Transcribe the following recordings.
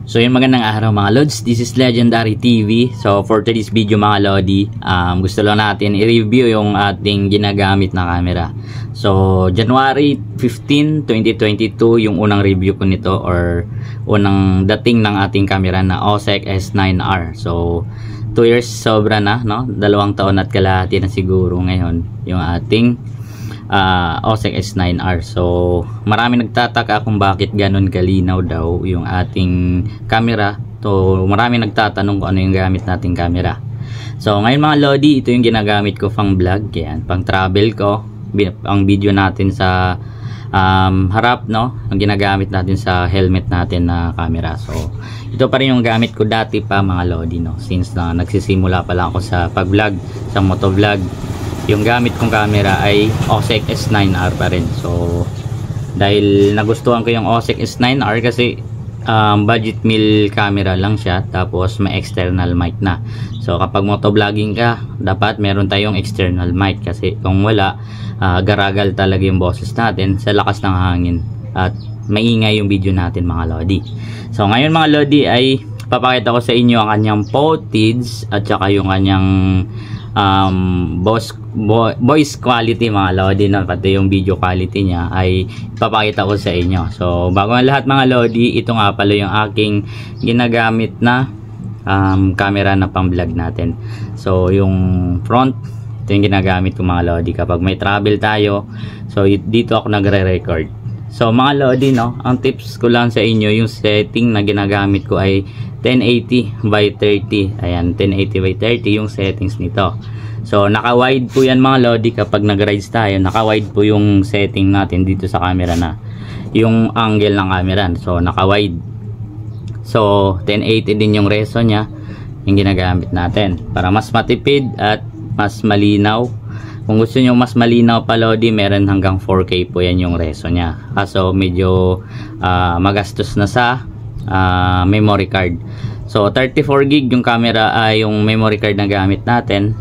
So yun, magandang araw mga Lods, this is Legendary TV. So for today's video mga Lodi, gusto lang natin i-review yung ating ginagamit na camera. So January 15, 2022 yung unang review ko nito, or unang dating ng ating camera na OSEC S9R. So 2 years sobra na, no? 2 taon at kalahati na siguro ngayon yung ating OSEC S9R. So marami nagtataka kung bakit ganun kalinaw daw yung ating camera. So marami nagtatanong kung ano yung gamit nating camera. So ngayon mga Lodi, ito yung ginagamit ko pang vlog, yan, pang travel ko. Ang video natin sa harap, no, ang ginagamit natin sa helmet natin na camera. So ito pa rin yung gamit ko dati pa mga Lodi, no, since na nagsisimula pa lang ako sa pag vlog, sa motovlog. Yung gamit kong camera ay OSEC S9R pa rin. So dahil nagustuhan ko yung OSEC S9R kasi budget meal camera lang siya, tapos may external mic na. So kapag motovlogging ka, dapat meron tayong external mic, kasi kung wala, garagal talaga yung boses natin sa lakas ng hangin at maingay yung video natin mga Lodi. So ngayon mga Lodi ay papakita ko sa inyo ang kanyang footage at saka yung kanyang voice quality mga Lodi, no? Pati yung video quality niya ay ipapakita ko sa inyo. So bago ang lahat mga Lodi, ito nga pala yung aking ginagamit na camera na pang vlog natin. So yung front, ito yung ginagamit ko mga Lodi kapag may travel tayo. So dito ako nagre-record. So mga Lodi, no, ang tips ko lang sa inyo, yung setting na ginagamit ko ay 1080 by 30. Ayan, 1080 by 30 yung settings nito. So naka-wide po yan mga Lodi kapag nag-rides tayo. Naka-wide po yung setting natin dito sa camera, na yung angle ng camera. So naka-wide. So 1080 din yung reso niya, yung ginagamit natin para mas matipid at mas malinaw. Kung gusto nyo mas malinaw pa Lodi, meron hanggang 4K po yan yung reso niya. Kaso medyo magastos na sa memory card. So 34 gig yung camera ay yung memory card na gamit natin.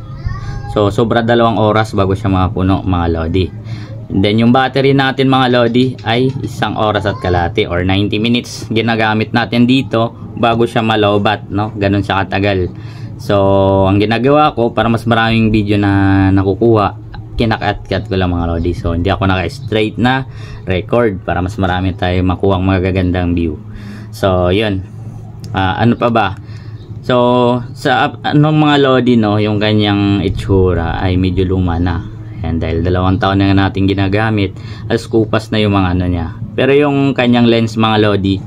So sobra 2 oras bago siya mapuno mga Lodi. And then yung battery natin mga Lodi ay 1 oras at kalahati or 90 minutes ginagamit natin dito bago siya malobat, no? Ganun siya katagal. So ang ginagawa ko para mas maraming video na nakukuha, kinakat-cut ko lang mga Lodi. So hindi ako naka-straight na record para mas marami tayo makuha ang magagandang view. So yun, ano pa ba? So sa anong mga Lodi, no, yung kanyang itsura ay medyo luma na. Ayan, dahil 2 taon na natin ginagamit, as kupas na yung mga ano niya. Pero yung kanyang lens mga Lodi,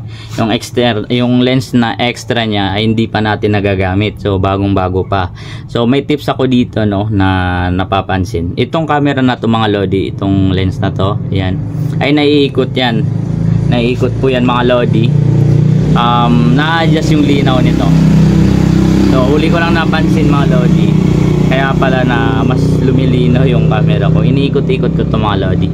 yung lens na extra niya ay hindi pa natin nagagamit. So bagong bago pa. So may tips ako dito, no, na napapansin. Itong camera na to mga Lodi, itong lens na to, ayan, ay naiikot yan. Naiikot po yan mga Lodi. Na-adjust yung linaw nito. So huli ko lang napansin mga Lodi, kaya pala na mas lumilinaw yung camera ko. Iniikot-ikot ko ito mga Lodi.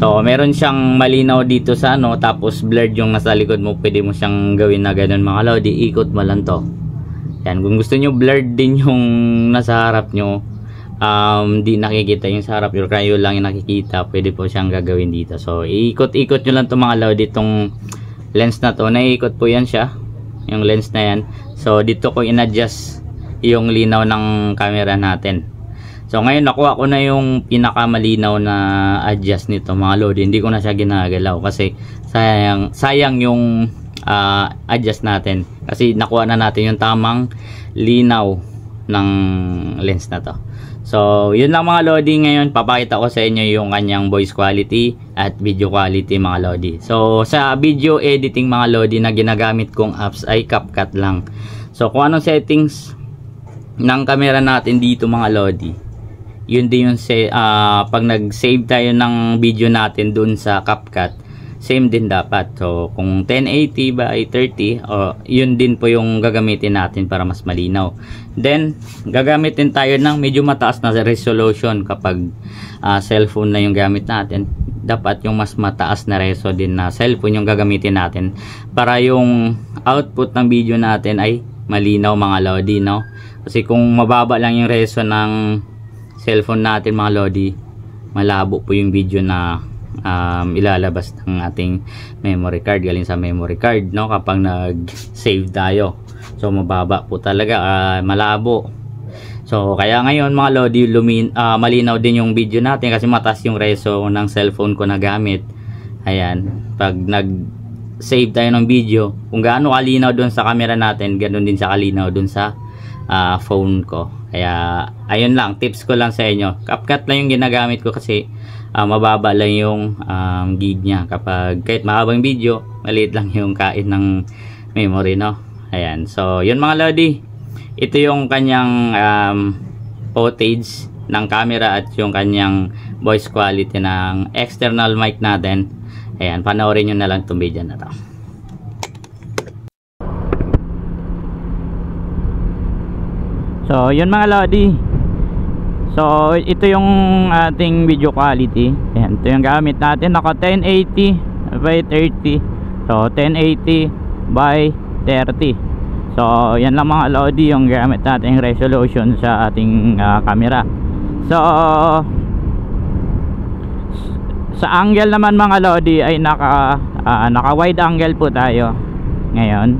So meron siyang malinaw dito sa ano, tapos blurred yung nasa likod mo. Pwede mo siyang gawin na ganun mga Lodi. Ikot mo lang to. Yan, kung gusto nyo blurred din yung nasa harap nyo, di nakikita yung sa harap, yung kayo lang yung nakikita, pwede po siyang gagawin dito. So ikot-ikot nyo lang to mga Lodi. Itong lens na to, naiikot po yan siya, yung lens na yan. So dito ko in-adjust yung linaw ng camera natin. So ngayon nakuha ko na yung pinakamalinaw na adjust nito mga Lodi. Hindi ko na siya ginagalaw kasi sayang yung adjust natin, kasi nakuha na natin yung tamang linaw ng lens na to. So yun lang mga Lodi. Ngayon papakita ko sa inyo yung kanyang voice quality at video quality mga Lodi. So sa video editing mga Lodi na ginagamit kong apps ay CapCut lang. So kung anong settings ng camera natin dito mga Lodi, yun din yung pag nag-save tayo ng video natin dun sa CapCut, same din dapat. So kung 1080 by 30, yun din po yung gagamitin natin para mas malinaw. Then gagamitin tayo ng medyo mataas na resolution kapag cellphone na yung gamit natin. Dapat yung mas mataas na reso din na cellphone yung gagamitin natin para yung output ng video natin ay malinaw mga Lodi, no? Kasi kung mababa lang yung reso ng cellphone natin mga Lodi, malabo po yung video na ilalabas ng ating memory card, galing sa memory card, no, kapag nag-save tayo. So mababa po talaga, malabo. So kaya ngayon mga lodi, malinaw din yung video natin kasi mataas yung reso ng cellphone ko na gamit. Ayan, pag nag-save tayo ng video, kung gaano kalinaw doon sa camera natin, ganoon din siya kalinaw doon sa phone ko. Kaya ayun lang, tips ko lang sa inyo. CapCut lang yung ginagamit ko kasi mababa lang yung gig niya. Kapag kahit mahabang video, maliit lang yung kain ng memory, no. Ayan, so yun mga lodi, ito yung kanyang footage ng camera at yung kanyang voice quality ng external mic natin. Ayan, panoorin nyo na lang itong video na to. So yun mga lodi, so ito yung ating video quality. Ayan, ito yung gamit natin, naka 1080 by 30. So 1080 by 30. So yan lang mga lodi yung gamit nating resolution sa ating camera. So sa angle naman mga lodi ay naka wide angle po tayo ngayon.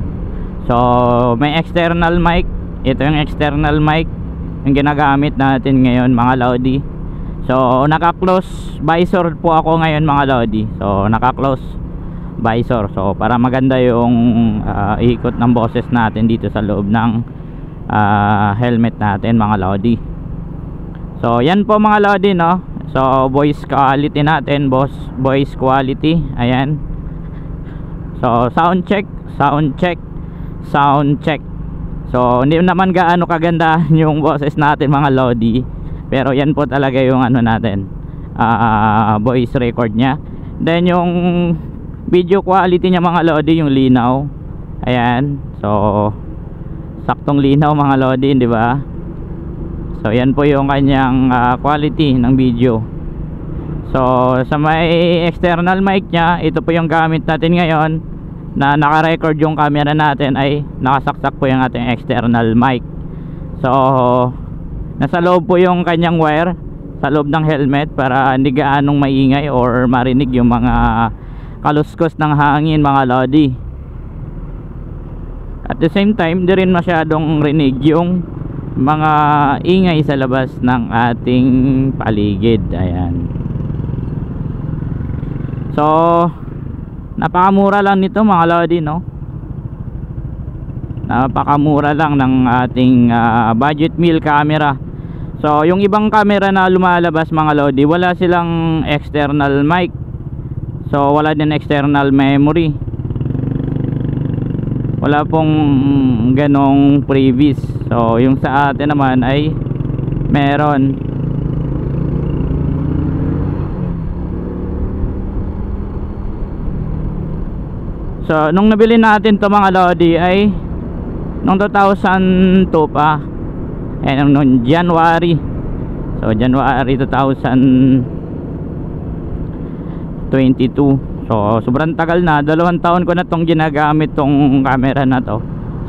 So may external mic. Ito yung external mic yung ginagamit natin ngayon mga lodi. So naka close visor po ako ngayon mga lodi. So naka close visor, so para maganda yung ikot ng boses natin dito sa loob ng helmet natin mga lodi. So yan po mga lodi, no. So voice quality natin, voice quality, ayan. So sound check. So hindi naman gaano kaganda yung boses natin mga lodi, pero yan po talaga yung ano natin, voice record nya. Then yung video quality nya mga lodi, yung linaw, ayan. So saktong linaw mga lodi, di ba? So yan po yung kanyang quality ng video. So sa may external mic nya, ito po yung gamit natin ngayon na naka-record yung camera natin, ay nakasaksak po yung ating external mic. So nasa loob po yung kanyang wire sa loob ng helmet para hindi gaanong maingay or marinig yung mga kaluskos ng hangin mga lodi. At the same time, di rin masyadong rinig yung mga ingay sa labas ng ating paligid. Ayan. So napakamura lang nito mga lodi, no. Napakamura lang ng ating budget meal camera. So yung ibang camera na lumalabas mga lodi, wala silang external mic. So wala din external memory. Wala pong ganong previs. So yung sa atin naman ay meron. So nung nabili natin to mga lodi ay nung 2002 pa, nung January. So January 2022. So sobrang tagal na, 2 taon ko na tong ginagamit tong camera na to.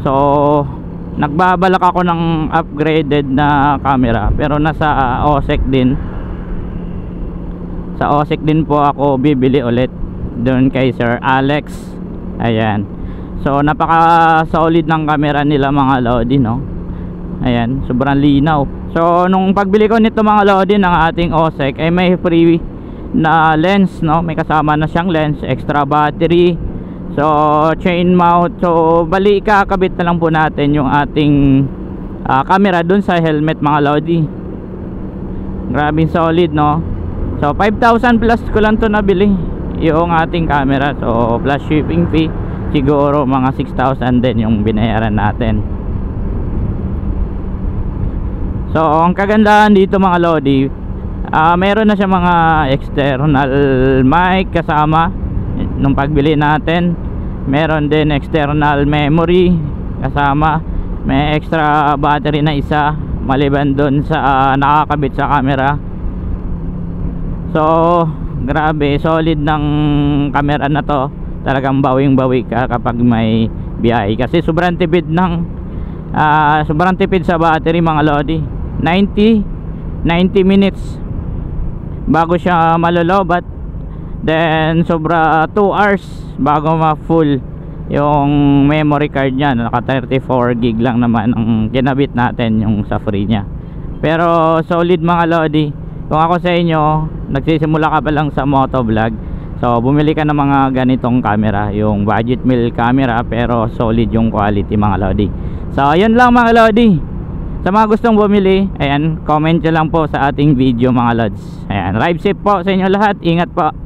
So nagbabalak ako ng upgraded na camera, pero nasa OSEC din. Sa OSEC din po ako bibili ulit, doon kay Sir Alex. Ayan. So napaka solid ng camera nila mga lodi, no. Ayan, sobrang linaw. So nung pagbili ko nito mga lodi ng ating OSEC ay may free na lens, no. May kasama na siyang lens, extra battery, so chain mount. So bali kakabit na lang po natin yung ating camera dun sa helmet mga lodi. Grabing solid, no. So 5,000 plus ko lang to nabili yung ating camera. So plus shipping fee, siguro mga 6,000 din yung binayaran natin. So ang kagandahan dito mga lodi, meron na siya mga external mic kasama nung pagbili natin. Meron din external memory kasama. May extra battery na isa maliban doon sa nakakabit sa camera. So grabe, solid ng camera na to. Talagang bawing-bawi ka kapag may biyahe kasi sobrang tipid sa battery mga lodi. 90 minutes bago siya malolobat. Then sobra 2 hours bago ma-full yung memory card niya. Naka 34 gig lang naman ang kinabit natin yung sa free niya. Pero solid mga lodi. Kung ako sa inyo, nagsisimula ka pa lang sa motovlog, so bumili ka ng mga ganitong camera, yung budget meal camera, pero solid yung quality mga lodi. So yun lang mga lodi. Sa mga gustong bumili, ayan, comment nyo lang po sa ating video mga lods. Ayan, drive safe po sa inyo lahat. Ingat po.